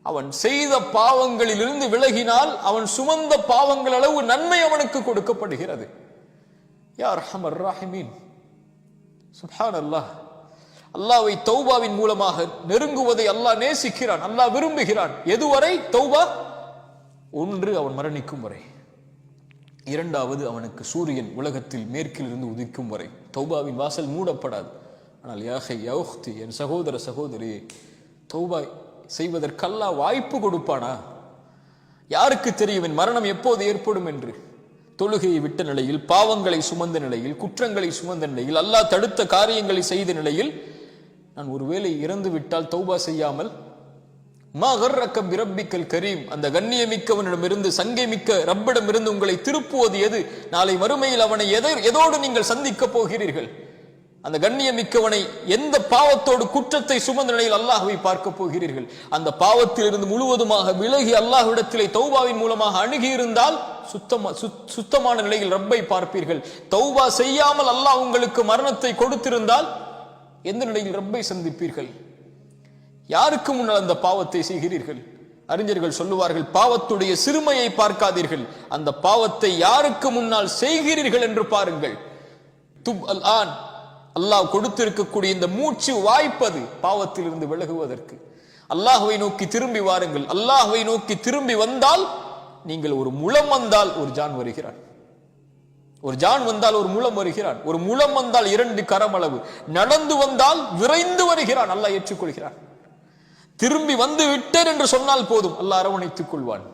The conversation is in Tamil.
அவன் செய்த பாவங்களிலிருந்து விலகினால் அவன் சுமந்த பாவங்கள் அளவு நன்மை அவனுக்கு கொடுக்கப்படுகிறது. யா அர்ஹமர் ராஹிமீன், சுப்ஹானல்லாஹ். அல்லாஹ்வை தௌபாவின் மூலமாக நெருங்குவதை அல்லாஹ் நேசிக்கிறான், அல்லாஹ் விரும்புகிறான். எதுவரை? தௌபா. ஒன்று, அவன் மரணிக்கும் வரை. இரண்டாவது, அவனுக்கு சூரியன் உலகத்தில் மேற்கில் இருந்து உதிக்கும் வரை தௌபாவின் வாசல் மூடப்படாது. ஆனால் யாஹை யௌஹ்தி, என் சகோதர சகோதரி, தௌபா செய்வதற்கு அல்லாஹ் வாய்ப்பு கொடுப்பானா? யாருக்கு தெரியும் என் மரணம் எப்போது ஏற்படும் என்று? தொழுகையை விட்ட நிலையில், பாவங்களை சுமந்த நிலையில், குற்றங்களை சுமந்த நிலையில், அல்லாஹ் தடுத்த காரியங்களை செய்த நிலையில் நான் ஒருவேளை இறந்து விட்டால் தௌபா செய்யாமல், மா கர்ரக பிரப்பிக்கல் கரீம், அந்த கண்ணியமிக்கவனிடமிருந்து, சங்கை மிக்க ரப்பிடமிருந்து உங்களை திருப்புவது எது? நாளை மறுமையில் அவனை எதோடு நீங்கள் சந்திக்க போகிறீர்கள்? அந்த கண்ணியமிக்கவனை எந்த பாவத்தோடு, குற்றத்தை சுமந்த நிலையில் அல்லாஹ்வை பார்க்க போகிறீர்கள்? அந்த பாவத்தில் இருந்து முழுவதுமாக விலகி அல்லாஹ்விடத்திலே தௌபாவின் மூலமாக அணுகி இருந்தால் சுத்தமான நிலையில் ரப்பை பார்ப்பீர்கள். தௌபா செய்யாமல் அல்லாஹ் உங்களுக்கு மரணத்தை கொடுத்திருந்தால் எந்த நிலையில் ரப்பை சந்திப்பீர்கள்? யாருக்கு முன்னால் அந்த பாவத்தை செய்கிறீர்கள்? அறிஞர்கள் சொல்லுவார்கள், பாவத்துடைய சிறுமையை பார்க்காதீர்கள், அந்த பாவத்தை யாருக்கு முன்னால் செய்கிறீர்கள் என்று பாருங்கள். துப் அல் ஆன், அல்லாஹ் கொடுத்திருக்கக்கூடிய இந்த மூச்சு வாய்ப்பது பாவத்தில் இருந்து விலகுவதற்கு. அல்லாஹ்வை நோக்கி திரும்பி வாருங்கள். அல்லாஹ்வை நோக்கி திரும்பி வந்தால், நீங்கள் ஒரு முழம் வந்தால் ஒரு ஜான் வருகிறான், ஒரு ஜான் வந்தால் ஒரு முழம் வருகிறான், ஒரு முழம் வந்தால் 2 கரமளவு, நடந்து வந்தால் விரைந்து வருகிறான், அல்லாஹ் ஏற்றுக்கொள்கிறான். திரும்பி வந்து விட்டேன் என்று சொன்னால் போதும், அல்லாஹ் அரவணைத்துக் கொள்வான்.